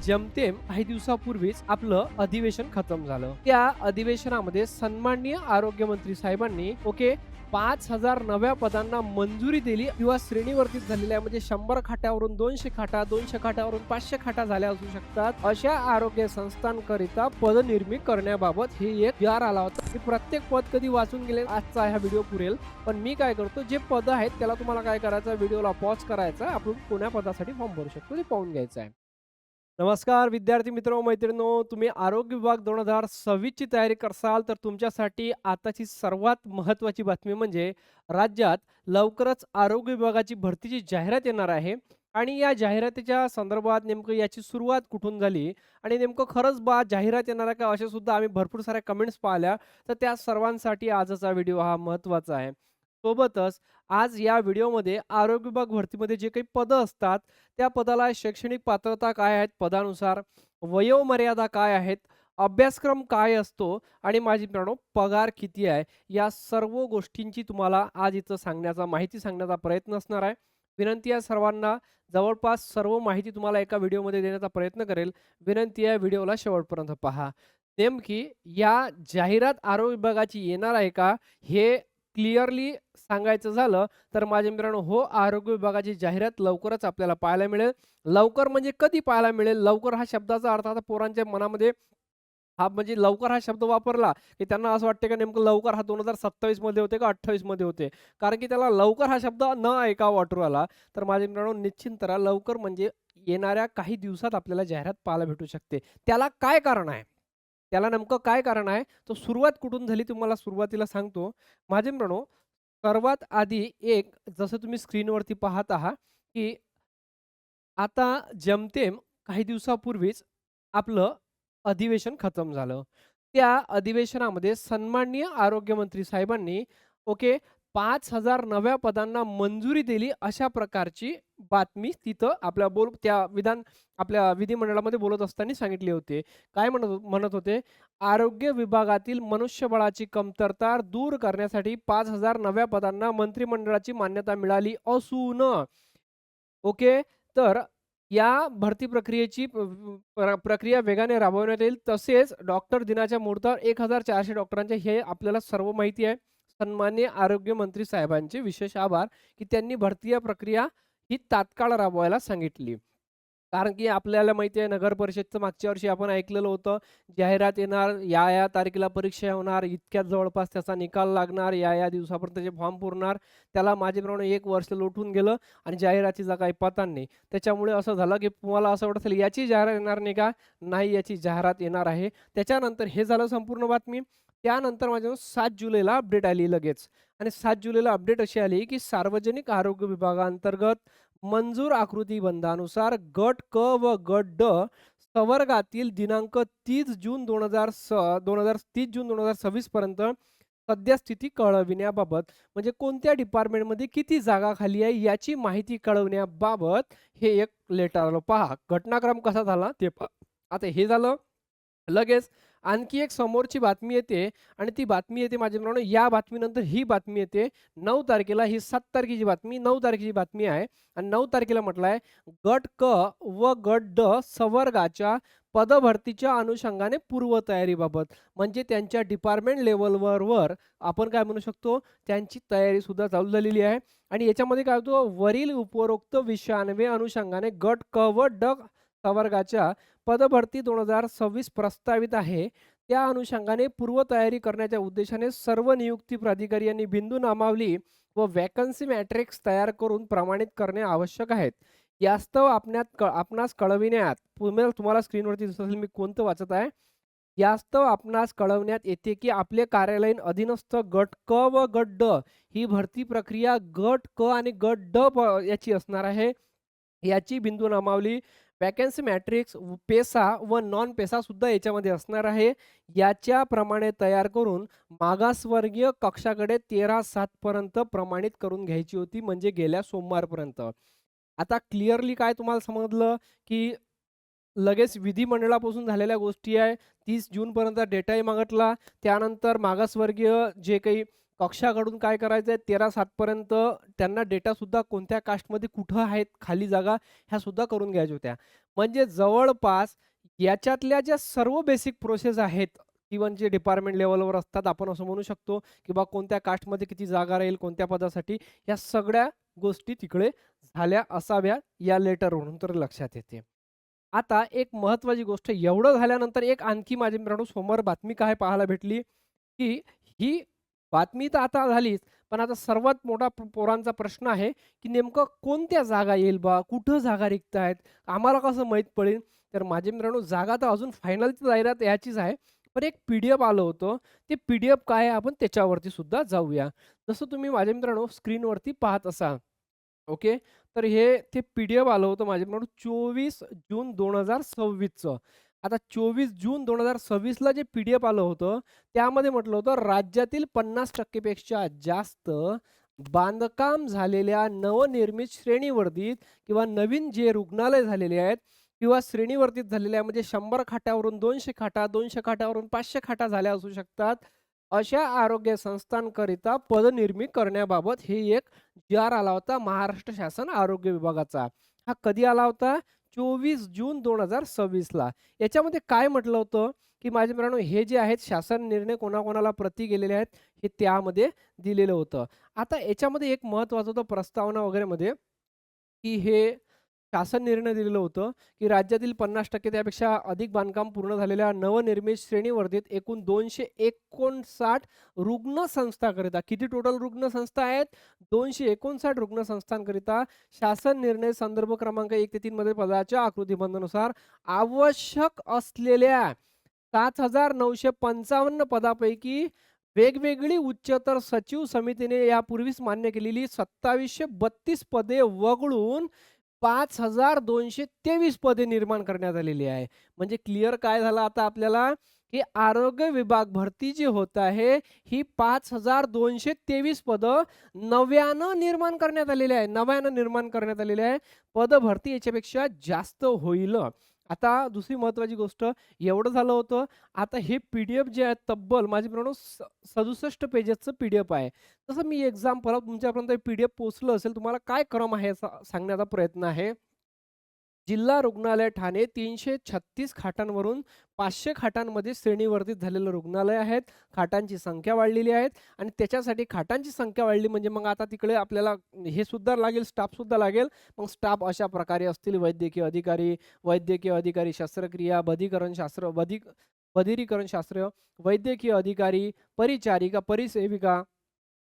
जेमतेम काही दिवसापूर्वीच आपलं अधिवेशन खतम झालं. त्या अधिवेशनामध्ये सन्माननीय आरोग्यमंत्री साहेबांनी 5,000 नव्या पदांना मंजुरी दिली किंवा श्रेणीवर्तीत झालेल्या म्हणजे 100 खाटावरून 200 खाटा, 200 खाटावरून 500 खाटा झाल्या असू शकतात. अशा आरोग्य संस्थांकरिता पदनिर्मिती करण्याबाबत हे एक जी आला होता. मी प्रत्येक पद कधी वाचून गेले आजचा हा व्हिडिओ पुरेल. पण मी काय करतो, जे पद आहेत त्याला तुम्हाला काय करायचं, व्हिडिओला पॉज करायचा, आपण कोण्या पदासाठी फॉर्म भरू शकतो ते पाहून घ्यायचं आहे. नमस्कार विद्यार्थी मित्र मैत्रिणींनो, तुम्ही आरोग्य विभाग 2026 ची तयारी करसाल तर तुमच्यासाठी आताची सर्वात महत्त्वाची बातमी म्हणजे राज्यात लवकरच आरोग्य विभागाची भरतीची जाहिरात येणार आहे. आणि या जाहिरातीच्या संदर्भात नेमकं याची सुरुवात कुठून झाली आणि नेमकं खरंच जाहिरात येणार आहे का, अशा सुद्धा आम्ही भरपूर साऱ्या कमेंट्स पाहिल्या. तर त्या सर्वांसाठी आजचा व्हिडिओ हा महत्त्वाचा आहे. सोबतच आज या व्हिडिओमध्ये आरोग्य विभाग भरतीमध्ये जे काही पदं असतात त्या पदाला शैक्षणिक पात्रता काय आहेत पदानुसार, वयोमर्यादा काय आहेत, अभ्यासक्रम काय असतो आणि माझी मित्रांनो पगार किती आहे, या सर्व गोष्टींची तुम्हाला आज इथं माहिती सांगण्याचा प्रयत्न असणार आहे. विनंती आहे सर्वांना, जवळपास सर्व माहिती तुम्हाला एका व्हिडिओमध्ये देण्याचा प्रयत्न करेल. विनंती आहे व्हिडिओला शेवटपर्यंत पहा. नेमकी या जाहिरात आरोग्य विभागाची येणार आहे का, हे क्लिअरली सांगायचं झालं तर माझ्या मित्रांनो, हो, आरोग्य विभागाची जाहिरात लवकरच आपल्याला पाहायला मिळेल. लवकर म्हणजे कधी पाहायला मिळेल? लवकर हा शब्दाचा अर्थ आता पोरांच्या मनामध्ये हा म्हणजे लवकर हा शब्द वापरला, की त्यांना असं वाटतं की नेमकं लवकर हा 2027 मध्ये होते का 28 मध्ये होते. कारण की त्याला लवकर हा शब्द न ऐकावा वाटू राहिला. तर माझ्या मित्रांनो निश्चिंत राहा, लवकर म्हणजे येणाऱ्या काही दिवसात आपल्याला जाहिरात पाहायला भेटू शकते. त्याला काय कारण आहे? त्याला नेमकं काय कारण आहे? तर सुरुवात कुठून झाली तुम्हाला सुरुवातीला सांगतो. माझे मित्रांनो, सर्वात आधी एक जसं तुम्ही स्क्रीनवरती पाहत आहात, की आता जेमतेम काही दिवसापूर्वीच आपलं अधिवेशन खतम झालं. त्या अधिवेशनामध्ये सन्माननीय आरोग्यमंत्री साहेबांनी ओके 5,000 नव्या पदांना मंजुरी दिली, अशा प्रकारची बातमी तिथं आपल्या विधिमंडळामध्ये बोलत असताना सांगितले होते. काय म्हणत होते? आरोग्य विभागातील मनुष्यबळाची कमतरता दूर करण्यासाठी 5,000 नव्या पदांना मंत्रिमंडळाची मान्यता मिळाली असून ओके. तर या भरती प्रक्रियेची प्रक्रिया वेगाने राबवण्यात येईल. तसेच डॉक्टर दिनाच्या मुहूर्तावर 1,400 डॉक्टरांचे हे आपल्याला सर्व माहिती आहे. सन्माननीय आरोग्यमंत्री साहेबांचे विशेष आभार, की त्यांनी भरती प्रक्रिया ही तात्काळ राबवायला सांगितली. कारण की आपल्याला माहिती आहे नगर परिषदचं मागच्या वर्षी आपण ऐकलेलं होतं, जाहिरात येणार, या तारखेला परीक्षा होणार, इतक्यात जवळपास त्याचा निकाल लागणार, या दिवसापर्यंत त्याचे फॉर्म पुरणार. त्याला माझ्याप्रमाणे 1 वर्ष लोटून गेलं आणि जाहिरातीचा काही पत्ता नाही. त्याच्यामुळे असं झालं, की तुम्हाला असं वाटत असेल याची जाहिरात येणार नाही का? नाही, याची जाहिरात येणार आहे. त्याच्यानंतर हे झालं संपूर्ण बातमी. त्यानंतर माझ्याकडून 7 जुलैला अपडेट आली लगेच आणि 7 जुलैला अपडेट अशी आली, की सार्वजनिक आरोग्य विभागाअंतर्गत मंजूर आकृतीबंधानुसार गट क व गट ड प्रवर्गातील दिनांक 30 जून 30 जून 2026 पर्यंत सद्यस्थिती कळविण्याबाबत, म्हणजे कोणत्या डिपार्टमेंटमध्ये किती जागा खाली आहे याची माहिती कळवण्याबाबत हे एक लेटर आलं. पहा घटनाक्रम कसा झाला ते पहा. आता हे झालं. लगेच आणखी एक समोरची बातमी येते आणि ती बातमी येते माझ्या मित्रांनो, या बातमीनंतर ही बातमी येते 9 तारखेला. ही 7 तारखेची बातमी 9 तारखेची बातमी आहे आणि 9 तारखेला म्हटलंय गट क व गट ड संवर्गाच्या पदभरतीच्या अनुषंगाने पूर्वतयारीबाबत, म्हणजे त्यांच्या डिपार्टमेंट लेवलवर आपण काय म्हणू शकतो, त्यांची तयारी सुद्धा चालू झालेली आहे. आणि याच्यामध्ये काय होतं, वरील उपरोक्त विषयान्वये अनुषंगाने गट क व ड संवर्गाच्या पदभरती 2026 प्रस्तावित आहे. त्या अनुषंगाने पूर्वतयारी करण्याच्या उद्देशाने सर्व नियुक्ती प्राधिकारी यांनी बिंदू नामावली व वॅकन्सी मॅट्रिक्स तयार करून प्रमाणित करणे आवश्यक आहेत. यास्तव आपणास कळविण्यात तुम्हाला स्क्रीनवरती दिसत असेल मी कोणतं वाचत आहे. यास्तव आपणास कळवण्यात येते की आपले कार्यालयीन अधीनस्थ गट क व गट ड ही भरती प्रक्रिया गट क आणि गट ड याची असणार आहे. याची बिंदू नामावली, वॅकन्सी मॅट्रिक्स, पेसा व नॉन पेसा सुद्धा याच्यामध्ये असणार आहे. याच्याप्रमाणे तयार करून मागासवर्गीय कक्षाकडे 13/7 पर्यंत प्रमाणित करून घ्यायची होती, म्हणजे गेल्या सोमवारपर्यंत. आता क्लिअरली काय तुम्हाला समजलं, की लगेच विधिमंडळापासून झालेल्या गोष्टी आहे. 30 जूनपर्यंत डेटाही मागितला. त्यानंतर मागासवर्गीय जे काही पक्षाकडून काय करायचंय 13/7 पर्यंत त्यांना डेटा सुद्धा कोणत्या कास्टमध्ये कुठं आहेत खाली जागा ह्या सुद्धा करून घ्यायच्या होत्या. म्हणजे जवळपास याच्यातल्या ज्या सर्व बेसिक प्रोसेस आहेत, इव्हन जे डिपार्टमेंट लेव्हलवर असतात आपण असं म्हणू शकतो, की बा कोणत्या कास्टमध्ये किती जागा राहील, कोणत्या पदासाठी, या सगळ्या गोष्टी तिकडे झाल्या असाव्या या लेटरवरून तर लक्षात येते. आता एक महत्त्वाची गोष्ट एवढं झाल्यानंतर एक आणखी माझ्या मित्रांनो समोर बातमी काय पाहायला भेटली, की ही बातमी तर आता झालीच, पण आता सर्वात मोठा पोरांचा प्रश्न आहे, की नेमकं कोणत्या जागा येईल बा? कुठं जागा रिक्त आहेत? आम्हाला कसं माहीत पडेल? तर माझे मित्रांनो जागा तर अजून फायनलची जाहिरात याचीच आहे. पण एक पी-डी-एफ आलं होतं. ते पी-डी-एफ काय आहे आपण त्याच्यावरती सुद्धा जाऊया. जसं तुम्ही माझ्या मित्रांनो स्क्रीनवरती पाहत असाल. ओके. तर हे ते पी-डी-एफ आलं होतं माझ्याकडून 24 जून 2026चं. आता 24 जून 2026ला जे पी-डी-एफ आलं होतं, त्यामध्ये म्हटलं होतं राज्यातील 50% पेक्षा जास्त बांधकाम झालेल्या नवनिर्मित श्रेणीवर्धित किंवा नवीन जे रुग्णालय झालेले आहेत किंवा श्रेणीवर्धित झालेल्या म्हणजे 100 खाटावरून 200 खाटा, 200 खाटावरून 500 खाटा झाल्या असू शकतात. अशा आरोग्य संस्थांकरिता पदनिर्मिती करण्याबाबत हे एक जी-आर आला होता महाराष्ट्र शासन आरोग्य विभागाचा. हा कधी आला होता? 24 जून 2026ला. याच्यामध्ये काय म्हटलं होतं, की माझ्या मित्रांनो हे जे आहेत शासन निर्णय कोणाकोणाला प्रती गेलेले आहेत, हे त्यामध्ये दिलेलं होतं. आता याच्यामध्ये एक महत्त्वाचं होतं प्रस्तावना वगैरेमध्ये, की हे शासन निर्णय दिलेलं होतं, की राज्यातील 50% त्यापेक्षा अधिक बांधकाम पूर्ण झालेल्या नवनिर्मित श्रेणीवर्धित एकूण 259 रुग्णसंस्थाकरिता किती टोटल रुग्णसंस्था आहेत? 259 रुग्णसंस्थांकरिता शासन निर्णय संदर्भ क्रमांक 1 ते 3 मध्ये पदाच्या आकृतिबंधानुसार आवश्यक असलेल्या 7,955 पदापैकी वेगवेगळी उच्चतर सचिव समितीने यापूर्वीच मान्य केलेली 2732 पदे वगळून 5,223 पदे निर्माण करण्यात आलेली आहे. म्हणजे क्लिअर काय झालं आता आपल्याला, की आरोग्य विभाग भरती जी होत आहे, ही 5,223 पदं नव्यानं निर्माण करण्यात आलेली आहे. नव्यानं निर्माण करण्यात आलेली आहे. पदभरती याच्यापेक्षा जास्त होईल. आता दुसरी महत्त्वाची गोष्ट एवढं झालं होतं. आता हे पी-डी-एफ जे आहे तब्बल माझ्या मित्रांनो 67 पेजेसचं पी-डी-एफ आहे. तसं मी एक्झाम्पल तुमच्यापर्यंत पी-डी-एफ पोहोचलं असेल, तुम्हाला काय क्रम आहे याचा सांगण्याचा प्रयत्न आहे. जिल्हा रुग्णालय ठाणे 336 खाटांवरून 500 खाटांमध्ये श्रेणीवर्धित झालेलं रुग्णालय आहेत. खाटांची संख्या वाढलेली आहे आणि त्याच्यासाठी खाटांची संख्या वाढली म्हणजे मग आता तिकडे आपल्याला हे सुद्धा लागेल, स्टाफसुद्धा लागेल. मग स्टाफ अशा प्रकारे असतील वैद्यकीय अधिकारी शस्त्रक्रिया, बधिरीकरण शास्त्र, वैद्यकीय अधिकारी, परिचारिका, परिसेविका,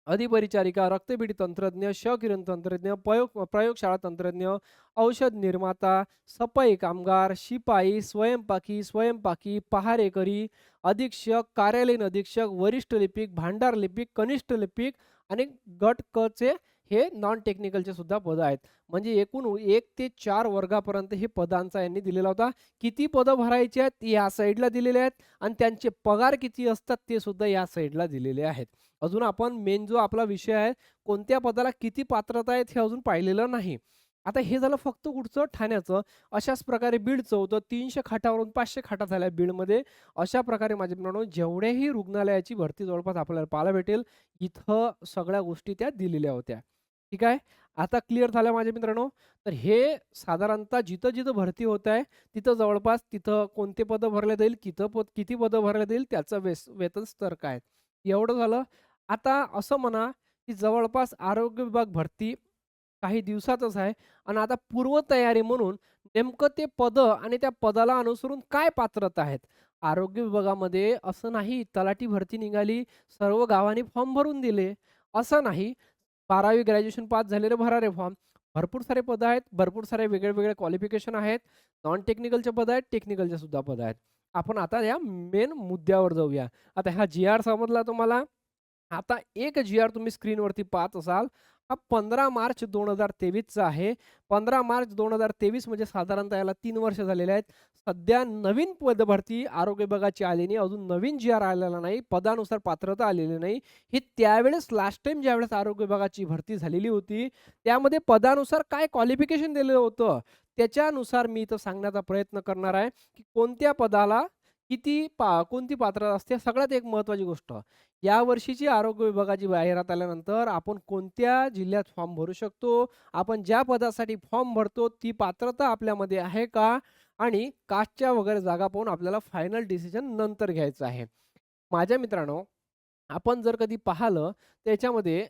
अधिपरिचारिका, रक्तपेढी तंत्रज्ञ, क्षकिरण तंत्रज्ञ, प्रयोगशाळा तंत्रज्ञ, औषध निर्माता, सफाई कामगार, शिपाई, स्वयंपाकी, पहारेकरी, अधीक्षक, कार्यालयीन अधीक्षक, वरिष्ठ लिपिक, भांडार लिपिक, कनिष्ठ लिपिक आणि गट क चे हे नॉन टेक्निकलचे सुद्धा पदं आहेत. म्हणजे एकूण 1 ते 4 वर्गापर्यंत हे पदांचा यांनी दिलेला होता. किती पदं भरायची आहेत या साईडला दिलेले आहेत आणि त्यांचे पगार किती असतात ते सुद्धा या साईडला दिलेले आहेत. अजून आपण मेन जो आपला विषय आहे, कोणत्या पदाला किती पात्रता आहेत हे अजून पाहिलेलं नाही. आता हे झालं फक्त कुठचं? ठाण्याचं. अशाच प्रकारे बीडचं होतं. 300 खाटावरून 500 खाटा झाल्या बीडमध्ये. अशा प्रकारे माझ्या मित्रांनो जेवढ्याही रुग्णालयाची भरती जवळपास आपल्याला पाहायला भेटेल, इथं सगळ्या गोष्टी त्या दिलेल्या होत्या. ठीक आहे. आता क्लिअर झालं माझ्या मित्रांनो. तर हे साधारणतः जिथं-जिथं भरती होत आहे, तिथं जवळपास तिथं कोणते पदं भरले जाईल, किती पदं भरले जाईल, त्याचं वेतन स्तर काय. एवढं झालं. आता असं म्हणा, की जवळपास आरोग्य विभाग भरती काही दिवसातच आहे आणि आता पूर्वतयारी म्हणून नेमकं ते पदं आणि त्या पदाला अनुसरून काय पात्रता आहेत. आरोग्य विभागामध्ये असं नाही तलाठी भरती निघाली, सर्व गावांनी फॉर्म भरून दिले. असं नाही 12वी ग्रॅज्युएशन पास झालेले भरा रे फॉर्म. भरपूर सारे पदं आहेत, भरपूर सारे वेगळे-वेगळे क्वालिफिकेशन आहेत. नॉन टेक्निकलचे पदं आहेत, टेक्निकलचे सुद्धा पदं आहेत. आपण आता या मेन मुद्द्यावर जाऊया. आता हा जी-आर समजला तुम्हाला? आता एक जी-आर तुम्ही स्क्रीनवरती पाहत असाल, हा 15 मार्च 2023चा आहे. 15 मार्च 2023 म्हणजे साधारणतः याला 3 वर्ष झालेले आहेत. सध्या नवीन पदभरती आरोग्य विभागाची आली नाही. अजून नवीन जी-आर आलेला नाही. पदानुसार पात्रता आलेली नाही. ही त्यावेळेस लास्ट टाईम ज्यावेळेस आरोग्य विभागाची भरती झालेली होती, त्यामध्ये पदानुसार काय क्वालिफिकेशन दिलेलं होतं, त्याच्यानुसार मी इथं सांगण्याचा प्रयत्न करणार आहे, की कोणत्या पदाला कोणती पात्रता असते सगळ्यात एक महत्त्वाची गोष्ट. या वर्षीची आरोग्य विभागाची जाहिरात आल्यानंतर आपण कोणत्या जिल्ह्यात फॉर्म भरू शकतो, आपण ज्या पदासाठी फॉर्म भरतो ती पात्रता आपल्यामध्ये आहे का? आणि कास्टच्या वगैरे जागा पाहून आपल्याला फायनल डिसिजन नंतर घ्यायचं आहे. माझ्या मित्रांनो, आपण जर कधी पाहिलं त्याच्यामध्ये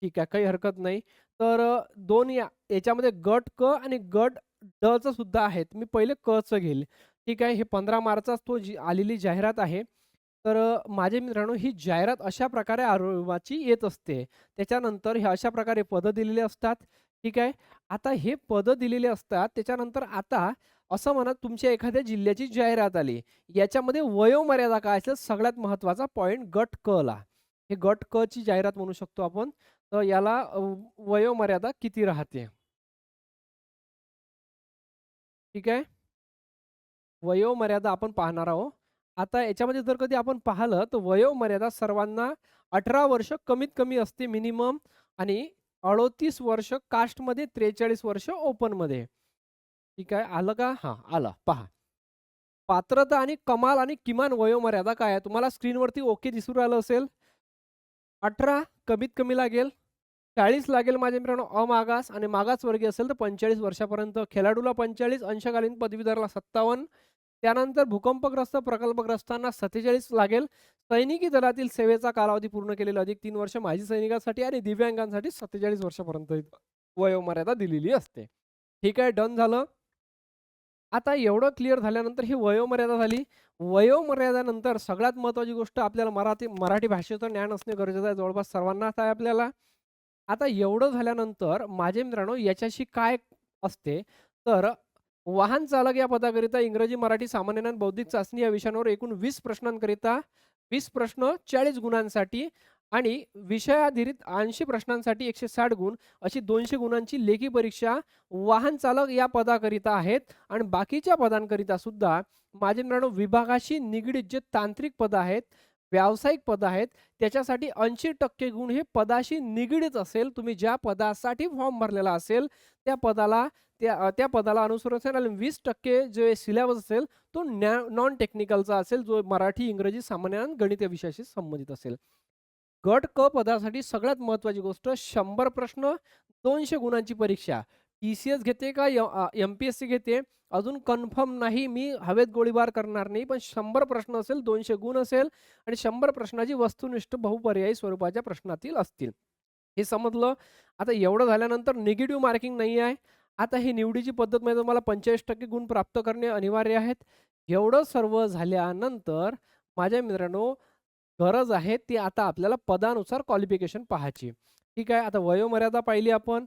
ठीक आहे, काही हरकत नाही. तर 2 याच्यामध्ये गट क आणि गट डचं सुद्धा आहेत. मी पहिले कचं घेईल. ठीक आहे, हे 15 मार्चचाच जी आलेली जाहिरात आहे. तर माझे मित्रांनो, ही जाहिरात अशा प्रकारे आरोग्याची येत असते. त्याच्यानंतर हे अशा प्रकारे पदं दिलेली असतात. ठीक आहे. आता हे पदं दिलेली असतात. त्याच्यानंतर आता असं म्हणा तुमच्या एखाद्या जिल्ह्याची जाहिरात आली. याच्यामध्ये वयोमर्यादा काय असेल सगळ्यात महत्त्वाचा पॉइंट गट क ला. हे गट क ची जाहिरात म्हणू शकतो आपण. तर याला वयोमर्यादा किती राहते? ठीक आहे. वयोमर्यादा आपण पाहणार आहोत. आता याच्यामध्ये जर कधी आपण पाहिलं तर वयोमर्यादा सर्वांना 18 वर्ष कमीत कमी असते मिनिमम आणि 38 वर्ष कास्टमध्ये, 43 वर्ष ओपनमध्ये. ठीक आहे. आलं का? हां, आलं. पहा. पात्रता आणि कमाल आणि किमान वयोमर्यादा काय आहे? तुम्हाला स्क्रीनवरती ओके दिसून राहिलं असेल. 18 कमीत कमी लागेल. 40 लागेल माझ्या मित्रांनो अमागास आणि मागासवर्गीय असेल तर 45 वर्षापर्यंत. खेळाडूला 45, अंशकालीन पदवीधरला 57. त्यानंतर भूकंपग्रस्त, प्रकल्पग्रस्तांना 47 लागेल. सैनिकी दलातील सेवेचा कालावधी पूर्ण केलेला अधिक 3 वर्ष माजी सैनिकांसाठी आणि दिव्यांगांसाठी 47 वर्षापर्यंत वयोमर्यादा दिलेली असते. ठीक आहे, डन झालं. आता एवढं क्लिअर झाल्यानंतर ही वयोमर्यादा झाली. वयोमर्यादेनंतर सगळ्यात महत्त्वाची गोष्ट आपल्याला मराठी भाषेचं ज्ञान असणे गरजेचं आहे. जवळपास सर्वांनाच आहे आपल्याला. आता एवढं झाल्यानंतर माझे मित्रांनो याच्याशी काय असते, तर वाहन चालक या पदाकरिता इंग्रजी, मराठी, सामान्य ज्ञान, बौद्धिक चाचणी या विषयांवर एकूण 20 प्रश्नांकरिता 20 प्रश्न 40 गुणांसाठी आणि विषयाधारित 80 प्रश्नांसाठी 160 गुण अशी 200 गुणांची लेखी परीक्षा वाहन चालक या पदाकरिता आहेत आणि बाकीच्या पदांकरिता सुद्धा माझे मित्रांनो विभागाशी निगडीत जे तांत्रिक पदं आहेत, व्यावसायिक पदं आहेत, त्याच्यासाठी 80% गुण हे पदाशी निगडीत असेल. तुम्ही ज्या पदासाठी फॉर्म भरलेला असेल, त्या पदाला त्या पदाला अनुसरून असेल आणि 20% जे सिलेबस असेल, तो नॉन टेक्निकलचा असेल, जो मराठी, इंग्रजी, सामान्य आणि गणित या विषयाशी संबंधित असेल. गट क पदासाठी सगळ्यात महत्त्वाची गोष्ट 100 प्रश्न, 200 गुणांची परीक्षा. टी-सी-एस घेते का एम-पी-एस-सी घेते अजून कन्फर्म नाही. मी हवेत गोळीबार करणार नाही. पण 100 प्रश्न असेल, 200 गुण असेल आणि 100 प्रश्नाची वस्तुनिष्ठ बहुपर्यायी स्वरूपाच्या प्रश्नातील असतील. हे समजलं. आता एवढं झाल्यानंतर निगेटिव्ह मार्किंग नाही आहे. आता ही निवडीची पद्धत म्हणजे तुम्हाला 45% गुण प्राप्त करणे अनिवार्य आहेत. एवढं सर्व झाल्यानंतर माझ्या मित्रांनो गरज आहे ती आता आपल्याला पदानुसार क्वालिफिकेशन पाहायची. ठीक आहे. आता वयोमर्यादा पाहिली आपण,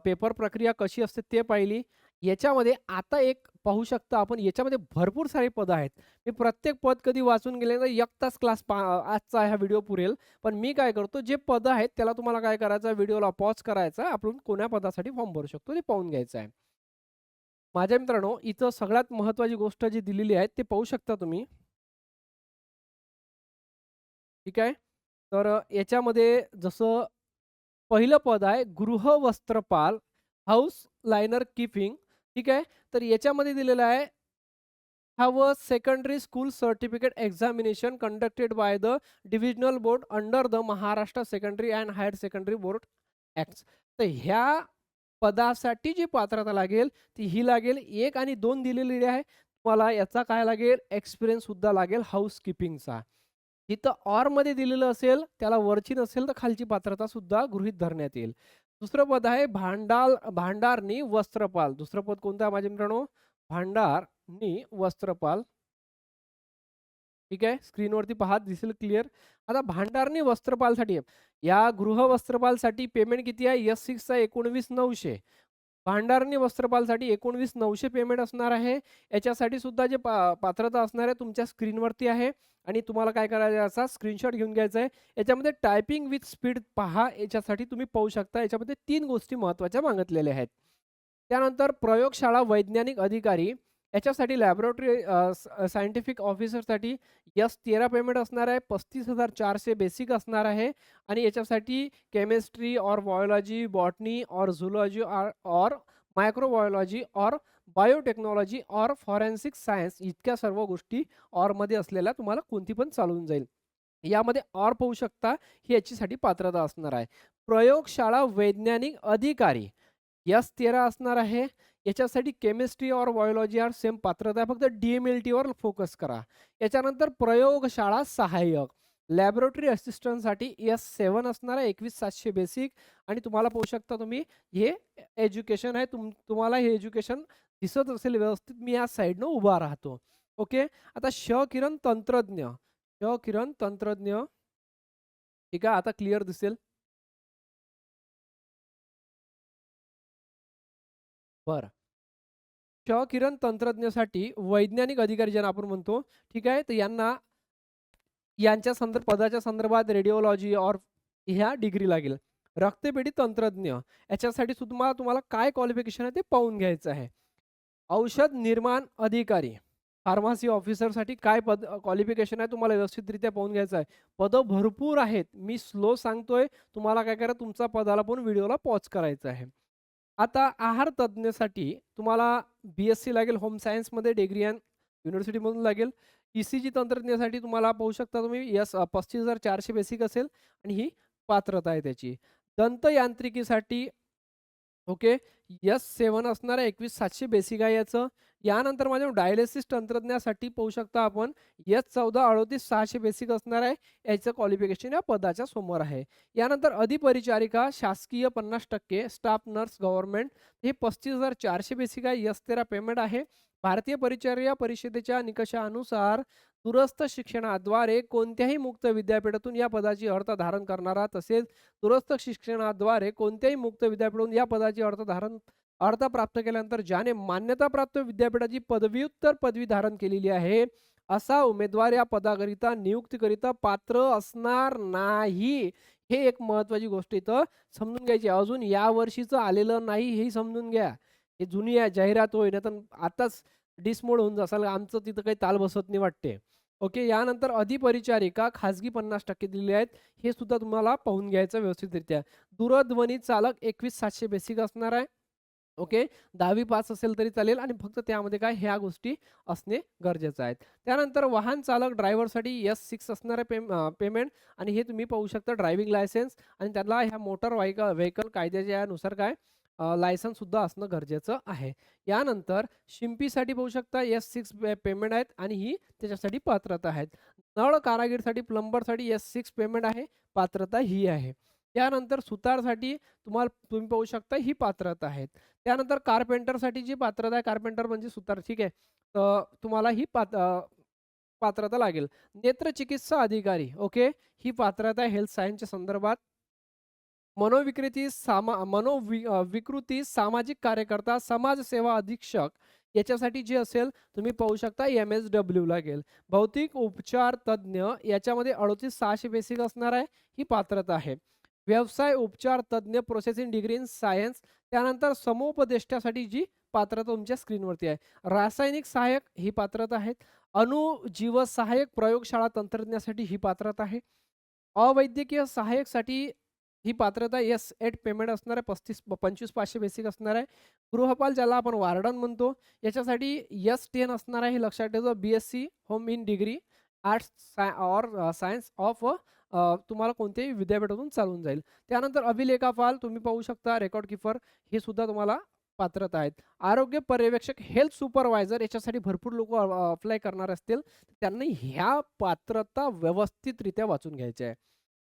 पेपर प्रक्रिया कशी असते ते पाहिली. याच्यामध्ये आता एक पाहू शकता आपण याच्यामध्ये भरपूर सारी पदं आहेत. मी प्रत्येक पद कधी वाचून गेले तर 1 तास क्लास आजचा हा व्हिडिओ पुरेल. पण मी काय करतो जे पदं आहेत त्याला तुम्हाला काय करायचं व्हिडिओला पॉज करायचा आपण कोण्या पदासाठी फॉर्म भरू शकतो ते पाहून घ्यायचं आहे. माझ्या मित्रांनो इथं सगळ्यात महत्त्वाची गोष्ट जी दिलेली आहे ते पाहू शकता तुम्ही. ठीक आहे. तर याच्यामध्ये जसं पहिलं पद आहे गृहवस्त्रपाल, हाऊस लाइनर कीपिंग. ठीक आहे. तर याच्यामध्ये दिलेलं आहे have a secondary school certificate examination conducted by the divisional board under the Maharashtra Secondary and Higher Secondary Board Acts. तर ह्या पदासाठी जी पात्रता लागेल ती ही लागेल. 1 आणि 2 दिलेली आहे. तुम्हाला याचा काय लागेल एक्सपिरियन्स सुद्धा लागेल हाऊसकीपिंगचा. जिथं ऑरमध्ये दिलेलं असेल त्याला वरची नसेल तर खालची पात्रता सुद्धा गृहीत धरण्यात येईल. दुसरं पद आहे भांडारनी वस्त्रपाल. दुसरं पद कोणतं आहे माझ्या मित्रांनो? भांडारनी वस्त्रपाल. ठीक आहे. स्क्रीनवरती पहा दिसेल क्लिअर. आता भांडारनी वस्त्रपालसाठी या गृहवस्त्रपालसाठी पेमेंट किती आहे? S6 चा 19,900. भांडारणी वस्त्रपालसाठी 19,900 पेमेंट असणार आहे. याच्यासाठी सुद्धा जे पात्रता असणार आहे तुमच्या स्क्रीनवरती आहे आणि तुम्हाला काय करायचं आहे याचा स्क्रीनशॉट घेऊन घ्यायचा आहे. याच्यामध्ये टायपिंग विथ स्पीड पहा. याच्यासाठी तुम्ही पाहू शकता याच्यामध्ये 3 गोष्टी महत्त्वाच्या मागितलेल्या आहेत. त्यानंतर प्रयोगशाळा वैज्ञानिक अधिकारी याच्यासाठी लॅबोरेटरी सायंटिफिक ऑफिसरसाठी S13 पेमेंट असणार आहे. 35,400 बेसिक असणार आहे आणि याच्यासाठी केमिस्ट्री और बायोलॉजी, बॉटनी और झूलॉजी और मायक्रोबायोलॉजी और बायोटेक्नॉलॉजी ऑर फॉरेन्सिक सायन्स इतक्या सर्व गोष्टी ऑरमध्ये असलेल्या तुम्हाला कोणती पण चालून जाईल. यामध्ये ऑर पाहू शकता, ही याच्यासाठी पात्रता असणार आहे. प्रयोगशाळा वैज्ञानिक अधिकारी S13 असणार आहे. याच्यासाठी केमिस्ट्री और बायोलॉजी आर सेम पात्रता आहे. फक्त DMLT वर फोकस करा. याच्यानंतर प्रयोगशाळा सहाय्यक लॅबोरेटरी असिस्टंटसाठी S7 असणार आहे. 21,700 बेसिक आणि तुम्हाला पाहू शकता तुम्ही हे एज्युकेशन आहे. तुम्हाला हे एज्युकेशन दिसत असेल व्यवस्थित. मी या साईडनं उभा राहतो. ओके. आता किरण तंत्रज्ञ किरण तंत्रज्ञ ठीक आहे. आता क्लिअर दिसेल. बरं. किरण तंत्रज्ञासाठी वैज्ञानिक अधिकारी ज्यांना आपण म्हणतो, ठीक आहे. तर यांच्या पदाच्या संदर्भात रेडिओलॉजी और ह्या डिग्री लागेल. रक्तपेढी तंत्रज्ञ याच्यासाठी सुद्धा तुम्हाला काय क्वालिफिकेशन आहे ते पाहून घ्यायचं आहे. औषध निर्माण अधिकारी, फार्मसी ऑफिसरसाठी काय क्वालिफिकेशन आहे तुम्हाला व्यवस्थितरित्या पाहून घ्यायचं आहे. पदं भरपूर आहेत. मी स्लो सांगतोय. तुम्हाला काय करा तुमचा पदाला पण व्हिडिओला पॉज करायचा आहे. आता आहार तज्ञसाठी तुम्हाला BSc लागेल होम सायन्समध्ये डिग्री अँड युनिव्हर्सिटीमधून लागेल. ECG तंत्रज्ञासाठी तुम्हाला पाहू शकता तुम्ही 35,400 बेसिक असेल आणि ही पात्रता आहे त्याची. दंतयांत्रिकीसाठी ओके. S7 असणार आहे. 21,700 बेसिक आहे याचं. यानंतर माझ्या डायलिसिस तंत्रज्ञासाठी पाहू शकता आपण S14 38,600 बेसिक असणार आहे. याचं क्वालिफिकेशन या पदाच्या समोर आहे. यानंतर अधिपरिचारिका शासकीय 50% स्टाफ नर्स गव्हर्नमेंट हे 35,400 बेसिक आहे. S13 पेमेंट आहे. भारतीय परिचर्या परिषदेच्या निकषानुसार दूरस्थ शिक्षणाद्वारे कोणत्याही मुक्त विद्यापीठातून या पदाची अर्थ धारण करणारा तसेच दूरस्थ शिक्षणाद्वारे कोणत्याही मुक्त विद्यापीठातून या पदाची अर्थ प्राप्त केल्यानंतर ज्याने मान्यताप्राप्त विद्यापीठाची पदव्युत्तर पदवी धारण केलेली आहे असा उमेदवार या पदाकरिता नियुक्तीकरिता पात्र असणार नाही. हे एक महत्वाची गोष्ट इथं समजून घ्यायची. अजून या वर्षीचं आलेलं नाही हे समजून घ्या. हे जुनी जाहिरात होईल तर आताच डिसमोड होऊन जासाल. आमचं तिथं काही ताल बसत नाही वाटते. ओके. यानंतर अधिपरिचारिका खाजगी 50% दिलेले आहेत. हे सुद्धा तुम्हाला पाहून घ्यायचं व्यवस्थितरित्या. दूरध्वनी चालक 21,700 बेसिक असणार आहे. ओके. 10वी पास असेल तरी चालेल आणि फक्त त्यामध्ये काय ह्या गोष्टी असणे गरजेचं आहे. त्यानंतर वाहन चालक ड्रायव्हरसाठी S6 असणार आहे पेमेंट आणि हे तुम्ही पाहू शकता ड्रायव्हिंग लायसन्स आणि त्याला ह्या मोटर व्हेकल कायद्याच्या नुसार काय लायसन्स सुद्धा असणं गरजेचं आहे. यानंतर शिंपीसाठी पाहू शकता S6 पेमेंट आहेत आणि ही त्याच्यासाठी पात्रता आहेत. नळ कारागीरसाठी प्लंबरसाठी S6 पेमेंट आहे. पात्रता ही आहे. त्यानंतर सुतारसाठी तुम्ही पाहू शकता ही पात्रता आहेत. त्यानंतर कार्पेंटरसाठी जी पात्रता आहे, कार्पेंटर म्हणजे सुतार ठीक आहे. तर तुम्हाला ही पात्रता लागेल. नेत्रचिकित्सा अधिकारी ओके. ही पात्रता आहे हेल्थ सायन्सच्या संदर्भात. विकृती सामाजिक कार्यकर्ता समाजसेवा अधीक्षक याच्यासाठी जे असेल तुम्ही पाहू शकता MSW लागेल. भौतिक उपचार तज्ञ याच्यामध्ये 38,600 बेसिक असणार आहे. ही पात्रता आहे. व्यवसाय उपचार तज्ञ प्रोसेसिंग डिग्री इन सायन्स. त्यानंतर समुपदेष्टासाठी जी पात्रता तुमच्या स्क्रीनवरती आहे. रासायनिक सहाय्यक ही पात्रता आहेत. अणुजीवसहाय्यक प्रयोगशाळा तंत्रज्ञासाठी ही पात्रता आहे. अवैद्यकीय सहाय्यकसाठी ही पात्रता S8 पेमेंट असणार आहे. 25,500 बेसिक असणार आहे. गृहपाल ज्याला आपण वार्डन म्हणतो याच्यासाठी S10 असणार आहे. हे लक्षात ठेवा. BSc home in degree arts or science of तुम्हाला कोणत्याही विद्यापीठातून चालून जाईल. त्यानंतर अभिलेखापाल तुम्ही पाहू शकता रेकॉर्ड कीपर हे सुद्धा तुम्हाला पात्रता आहेत. आरोग्य पर्यवेक्षक हेल्थ सुपरवायझर याच्यासाठी भरपूर लोक अप्लाय करणार असतील. त्यांनी ह्या पात्रता व्यवस्थितरित्या वाचून घ्यायच्या आहे.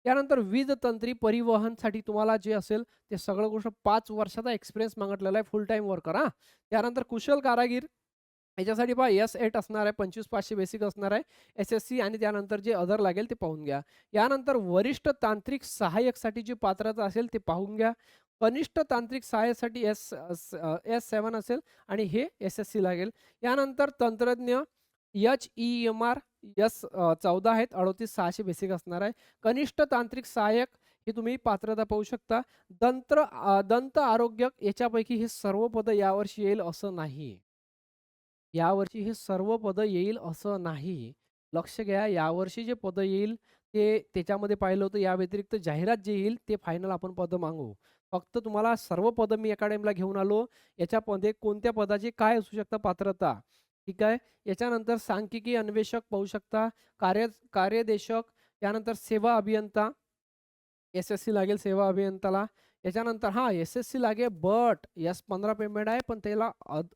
त्यानंतर वीज तंत्री परिवहनसाठी तुम्हाला जे असेल ते सगळं गोष्ट 5 वर्षाचा एक्सपिरियन्स मागितलेला आहे. फुल टाईम वर्कर हां. त्यानंतर कुशल कारागीर याच्यासाठी पहा S8 असणार आहे. 25,500 बेसिक असणार आहे. SSC आणि त्यानंतर जे अदर लागेल ते पाहून घ्या. यानंतर वरिष्ठ तांत्रिक सहाय्यकसाठी जी पात्रता असेल ते पाहून घ्या. कनिष्ठ तांत्रिक सहाय्यासाठी S7 असेल आणि हे SSC लागेल. यानंतर तंत्रज्ञ HEMR S14 आहेत. 38,600 बेसिक असणार आहे. कनिष्ठ तांत्रिक सहाय्यक हे तुम्ही पात्रता पाहू शकता. दंत आरोग्यक याच्यापैकी हे सर्व पद यावर्षी येईल असं नाही. यावर्षी हे सर्व पदं येईल असं नाही. लक्ष घ्या, यावर्षी जे पदं येईल ते त्याच्यामध्ये पाहिलं होतं. या व्यतिरिक्त जाहिरात जे येईल ते फायनल आपण पदं मागू. फक्त तुम्हाला सर्व पदं मी अकॅडमीला घेऊन आलो. याच्यामध्ये कोणत्या पदाची काय असू शकतं पात्रता, ठीक आहे. याच्यानंतर सांख्यिकी अन्वेषक पाहू शकता, कार्यदेशक, त्यानंतर सेवा अभियंता, एस-एस-सी लागेल सेवा अभियंताला. याच्यानंतर हां, एस-एस-सी लागेल बट S15 पेमेंट आहे, पण त्याला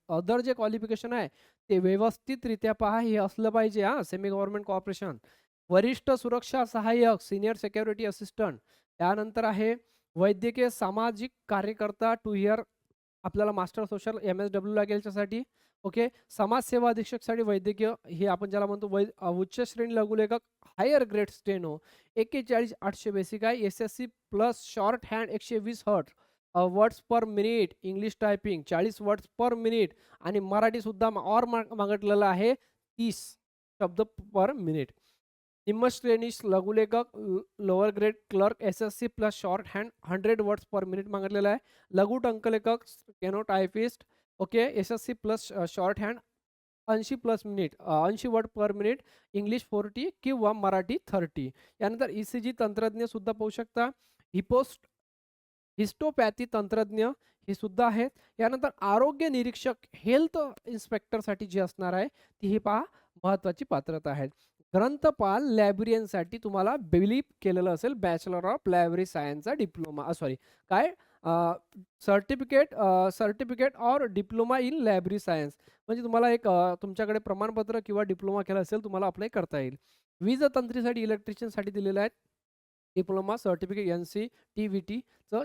अदर जे क्वालिफिकेशन आहे, ते व्यवस्थितरित्या पहा हे असलं पाहिजे हां, सेमी गव्हर्नमेंट कॉर्पोरेशन. वरिष्ठ सुरक्षा सहाय्यक, सीनियर सिक्युरिटी असिस्टंट. त्यानंतर आहे वैद्यकीय सामाजिक कार्यकर्ता 2 इयर आपल्याला मास्टर सोशल एम-एस-डब्ल्यू लागेल याच्यासाठी. ओके. समाजसेवा अधीक्षकसाठी वैद्यकीय हे आपण ज्याला म्हणतो उच्च श्रेणी लघुलेखक हायर ग्रेड स्टेनो 41,800 बेसिक आहे. SSC plus short hand 120 words per minute, English typing 40 words per minute आणि मराठीसुद्धा मागितलेलं आहे 30 शब्द पर मिनिट. निम्न श्रेणी लघुलेखक lower grade clerk SSC plus shorthand 100 words per minute मागितलेला आहे. लघु टंकलेखक stenotypist okay SSC plus shorthand 80 plus minute 80 word per minute, English 40 किंवा मराठी 30. यानंतर ई-सी-जी तंत्रज्ञ सुद्धा पाहू शकता. हिस्टोपॅथी तंत्रज्ञ हे सुद्धा आहेत. यानंतर आरोग्य निरीक्षक हेल्थ इन्स्पेक्टरसाठी जी असणार आहे ती ही पहा महत्त्वाची पात्रता आहेत. ग्रंथपाल लायब्ररियनसाठी तुम्हाला बिलीप केलेलं असेल बॅचलर ऑफ लायब्ररी सायन्सचा डिप्लोमा सॉरी काय certificate or diploma in library science म्हणजे तुम्हाला एक तुमच्याकडे प्रमाणपत्र किंवा डिप्लोमा केला असेल तुम्हाला अप्लाय करता येईल. वीज तंत्रीसाठी इलेक्ट्रिशियनसाठी दिलेलं आहे डिप्लोमा सर्टिफिकेट NC-TVTचं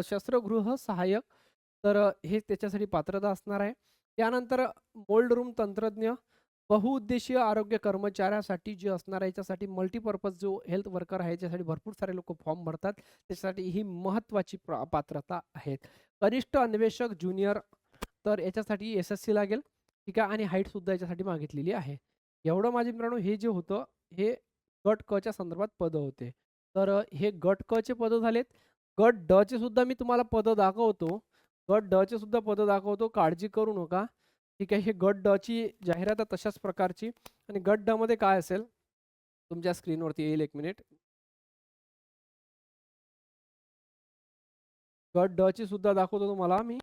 शस्त्रगृह सहाय्यक तर हे त्याच्यासाठी पात्रता असणार आहे. त्यानंतर मोल्ड रूम तंत्रज्ञ बहुउद्देशीय आरोग्य कर्मचाऱ्यासाठी जे असणार आहे याच्यासाठी मल्टीपर्पज जो हेल्थ वर्कर आहे याच्यासाठी भरपूर सारे लोक फॉर्म भरतात त्याच्यासाठी ही महत्त्वाची पात्रता आहेत. कनिष्ठ अन्वेषक ज्युनियर तर याच्यासाठी एस-एस-सी लागेल ठीक आहे आणि हाईटसुद्धा याच्यासाठी मागितलेली आहे. एवढं माझे मित्रांनो हे जे होतं हे गट क च्या संदर्भात पदं होते. तर हे गट क चे पदं झालेत. गट ड चे सुद्धा मी तुम्हाला पदं दाखवतो. गट ड चे सुद्धा पदं दाखवतो. काळजी करू नका. ठीक आहे. हे गट ड ची जाहिरात आहे तशाच प्रकारची आणि गट ड मध्ये काय असेल तुमच्या स्क्रीनवरती येईल 1 मिनिट. गट ड ची सुद्धा दाखवतो तुम्हाला मी.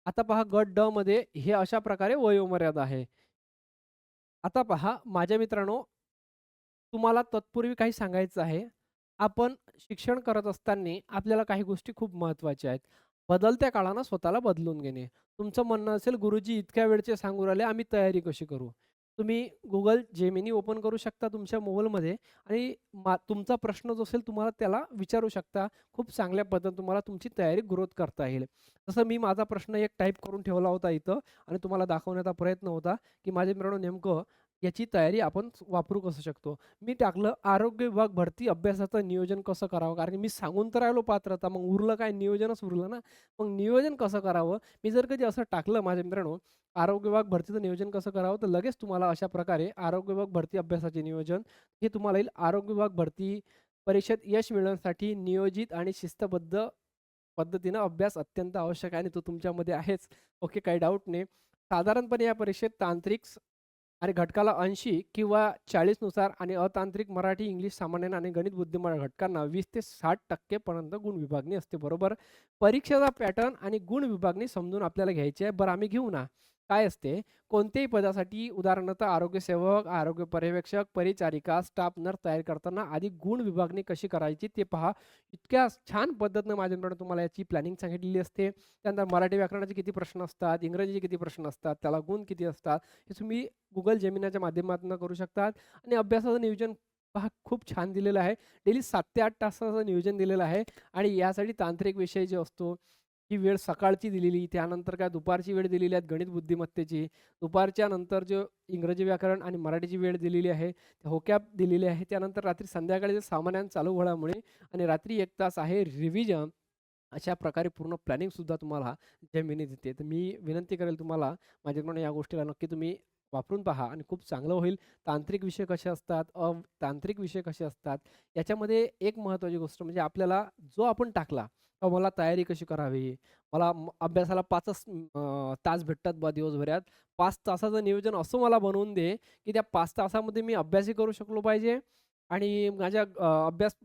आता पहा गट ड मध्ये हे अशा प्रकारे वयोमर्यादा आहे. आता पहा माझ्या मित्रांनो तुम्हाला तत्पूर्वी काही सांगायचं आहे. आपण शिक्षण करत असताना आपल्याला काही गोष्टी खूप महत्त्वाच्या आहेत. बदलत्या काळानं स्वतःला बदलून घेणे. तुमचं म्हणणं असेल, "गुरुजी इतक्या वेळचे सांगू राहिले, आम्ही तयारी कशी करू?" तुम्ही Google Gemini ओपन करू शकता तुमच्या मोबाईलमध्ये आणि तुमचा प्रश्न जो असेल तुम्हाला त्याला विचारू शकता. खूप चांगल्या पद्धतीने तुम्हाला तुमची तयारी ग्रोथ करता येईल. तसं मी माझा प्रश्न एक टाइप करून ठेवला होता इथं आणि तुम्हाला दाखवण्याचा प्रयत्न होता, की माझ्या मित्रांनो नेमकं याची तयारी आपण वापरू कसं शकतो. मी टाकलं आरोग्य विभाग भरती अभ्यासाचं नियोजन कसं करावं? कारण की मी सांगून तर राहिलो पात्रता, मग उरलं काय नियोजनच उरलं ना. मग नियोजन कसं करावं? मी जर कधी असं टाकलं माझ्या मित्रांनो, आरोग्य विभाग भरतीचं नियोजन कसं करावं? तर लगेच तुम्हाला अशा प्रकारे आरोग्य विभाग भरती अभ्यासाचे नियोजन हे तुम्हाला येईल. आरोग्य विभाग भरती परीक्षेत यश मिळवण्यासाठी नियोजित आणि शिस्तबद्ध पद्धतीनं अभ्यास अत्यंत आवश्यक आहे आणि तो तुमच्यामध्ये आहेच. ओके, काही डाऊट नाही. साधारणपणे या परीक्षेत तांत्रिक आणि घटकाला 80 किंवा 40 नुसार आणि अतांत्रिक मराठी, इंग्लिश, सामान्य आणि गणित बुद्धिमान घटकांना 20 ते 60% पर्यंत गुण विभागणी असते. बरोबर. परीक्षेचा पॅटर्न आणि गुण विभागणी समजून आपल्याला घ्यायची आहे. बरं आम्ही घेऊ ना. काय असते? कोणत्याही पदासाठी उदाहरणार्थ आरोग्य सेवक, आरोग्य पर्यवेक्षक, परिचारिका, स्टाफ नर्स तयार करताना आधी गुण विभागणी कशी करायची ते पहा. इतक्या छान पद्धतीनं माझ्याकडे तुम्हाला याची प्लॅनिंग सांगितलेली असते. त्यानंतर मराठी व्याकरणाचे किती प्रश्न असतात, इंग्रजीचे किती प्रश्न असतात, त्याला गुण किती असतात, हे तुम्ही Google Geminiच्या माध्यमातून करू शकतात आणि अभ्यासाचं नियोजन पहा खूप छान दिलेलं आहे. डेली 7 ते 8 तासाचं नियोजन दिलेलं आहे आणि यासाठी तांत्रिक विषय जो असतो, ही वेळ सकाळची दिलेली, त्यानंतर काय दुपारची वेळ दिलेली आहे गणित बुद्धिमत्तेची. दुपारच्या नंतर जो इंग्रजी व्याकरण आणि मराठीची वेळ दिलेली आहे, होकॅब दिलेली आहे. त्यानंतर रात्री संध्याकाळी जे सामान्य चालू घडामोडी आणि रात्री 1 तास आहे रिव्हिजन. अशा प्रकारे पूर्ण प्लॅनिंगसुद्धा तुम्हाला Gemini देते. तर मी विनंती करेल तुम्हाला माझ्याकडून या गोष्टीला नक्की तुम्ही वापरून पहा आणि खूप चांगलं होईल. तांत्रिक विषय कसे असतात, तांत्रिक विषय कसे असतात, याच्यामध्ये एक महत्त्वाची गोष्ट म्हणजे आपल्याला जो आपण टाकला, मला तयारी कशी करावी, मला अभ्यासाला 5च तास भेटतात बा दिवसभरात. 5 तासाचं नियोजन असं मला बनवून दे, की त्या 5 तासामध्ये मी अभ्यासही करू शकलो पाहिजे आणि माझ्या अभ्यास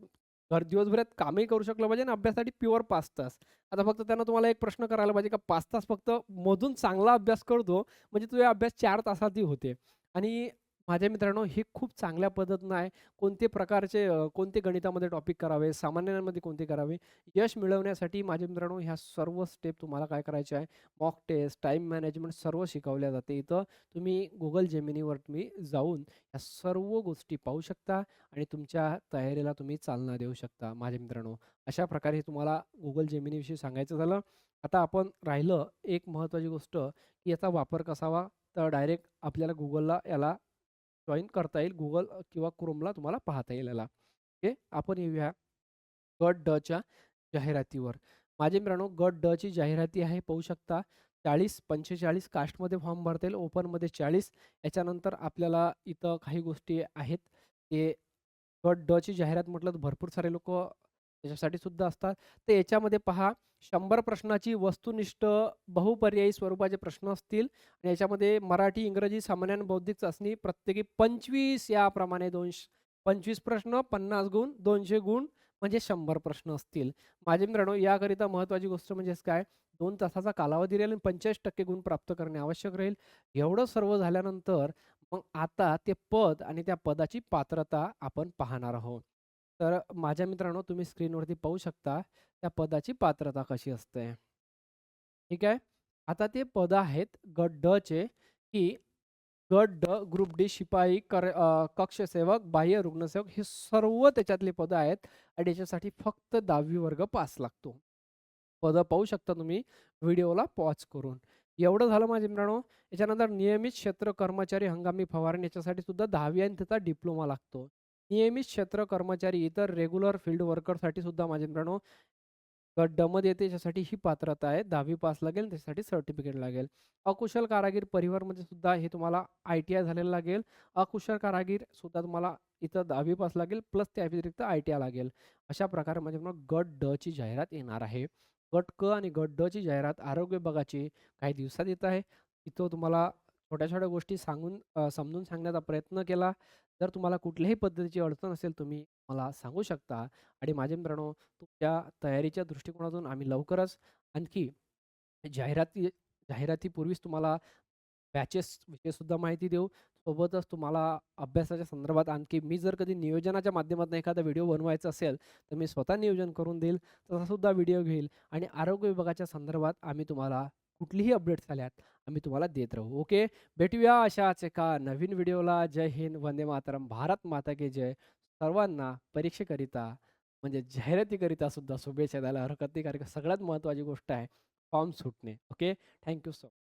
दिवसभरात कामही करू शकलं पाहिजे आणि अभ्यासासाठी प्युअर 5 तास. आता फक्त त्यांना तुम्हाला एक प्रश्न करायला पाहिजे का 5 तास फक्त मधून चांगला अभ्यास करतो, म्हणजे तुझा अभ्यास 4 तासातही होते. आणि माझ्या मित्रांनो, हे खूप चांगल्या पद्धतीनं आहे. कोणते प्रकारचे कोणते गणितामध्ये टॉपिक करावे, सामान्यांमध्ये कोणते करावे, यश मिळवण्यासाठी माझ्या मित्रांनो ह्या सर्व स्टेप तुम्हाला काय करायच्या आहे, मॉक टेस्ट, टाईम मॅनेजमेंट सर्व शिकवल्या जाते. इथं तुम्ही Google Geminiवर तुम्ही जाऊन या सर्व गोष्टी पाहू शकता आणि तुमच्या तयारीला तुम्ही चालना देऊ शकता माझ्या मित्रांनो. अशा प्रकारे तुम्हाला Google Geminiविषयी सांगायचं झालं. आता आपण राहिलं एक महत्त्वाची गोष्ट, की याचा वापर कसावा, तर डायरेक्ट आपल्याला Googleला याला जॉइन करता येईल. Google किंवा Chromeला तुम्हाला पाहता येईल याला. ओके. आपण येऊया गट ड च्या जाहिरातीवर. माझे मित्रांनो, गट ड ची जाहिराती आहे पाहू शकता. 40-45 कास्टमध्ये फॉर्म भरता येईल, ओपनमध्ये 40. याच्यानंतर आपल्याला इथं काही गोष्टी आहेत, ते गट ड ची जाहिरात म्हटलं तर भरपूर सारे लोकं त्याच्यासाठी सुद्धा असतात. तर याच्यामध्ये पहा 100 प्रश्नाची वस्तुनिष्ठ बहुपर्यायी स्वरूपाचे प्रश्न असतील आणि याच्यामध्ये मराठी, इंग्रजी, सामान्य आणि बौद्धिक चाचणी प्रत्येकी 25 याप्रमाणे 25 प्रश्न, 50 गुण, 200 गुण म्हणजे 100 प्रश्न असतील. माझे मित्रांनो, याकरिता महत्त्वाची गोष्ट म्हणजे काय, 2 तासाचा कालावधी राहील आणि 45% गुण प्राप्त करणे आवश्यक राहील. एवढं सर्व झाल्यानंतर मग आता ते पद आणि त्या पदाची पात्रता आपण पाहणार आहोत. तर माझ्या मित्रांनो, तुम्ही स्क्रीनवरती पाहू शकता त्या पदाची पात्रता कशी असते. ठीक आहे. आता ते पद आहेत गट ड चे, की गट ड, ग्रुप डी, शिपाई, कक्षसेवक, बाह्य रुग्णसेवक हे सर्व त्याच्यातले पदं आहेत आणि याच्यासाठी फक्त 10वी वर्ग पास लागतो. पदं पाहू शकता तुम्ही व्हिडिओला पॉज करून. एवढं झालं माझे मित्रांनो. याच्यानंतर नियमित क्षेत्र कर्मचारी हंगामी फवारणी याच्यासाठी सुद्धा 10वी आणि त्याचा डिप्लोमा लागतो. नियमित क्षेत्र कर्मचारी इतर रेग्युलर फील्ड वर्करसाठी सुद्धा माझे मित्रांनो गट ड मध्ये येते याच्यासाठी ही पात्रता आहे. 10वी पास लागेल त्याच्यासाठी सर्टिफिकेट लागेल. अकुशल कारागीर परिवारमध्ये सुद्धा हे तुम्हाला ITI झालेलं लागेल. अकुशल कारागीर सुद्धा तुम्हाला इथं 10वी पास लागेल प्लस त्या व्यतिरिक्त ITI लागेल. अशा प्रकारे म्हणजे मग गट ड ची जाहिरात येणार आहे. गट क आणि गट ड ची जाहिरात आरोग्य विभागाची काही दिवसात येत आहे. इथं तुम्हाला छोट्या-छोट्या गोष्टी सांगून समजून सांगण्याचा प्रयत्न केला. जर तुम्हाला कुठल्याही पद्धतीची अडचण असेल तुम्ही मला सांगू शकता आणि माझे मित्रांनो तुमच्या तयारीच्या दृष्टिकोनातून आम्ही लवकरच आणखी जाहिराती जाहिरातीपूर्वीच तुम्हाला बॅचेस विषयी सुद्धा माहिती देऊ. सोबतच तुम्हाला अभ्यासाच्या संदर्भात आणखी मी जर कधी नियोजनाच्या माध्यमातून एखादा व्हिडिओ बनवायचा असेल, तर मी स्वतः नियोजन करून देईल. तसा सुद्धा व्हिडिओ घेईल आणि आरोग्य विभागाच्या संदर्भात आम्ही तुम्हाला कुठलीही अपडेट्स आल्यात, आम्ही तुम्हाला देत राहू. ओके. भेटूया अशाच एका नवीन व्हिडिओला. जय हिंद, वंदे मातरम, भारत माता की जय. सर्वांना परीक्षेकरिता म्हणजे जाहिरातीकरिता सुद्धा शुभेच्छा द्यायला हरकत नाही, कारण का सगळ्यात महत्त्वाची गोष्ट आहे फॉर्म सुटणे. ओके. Thank you so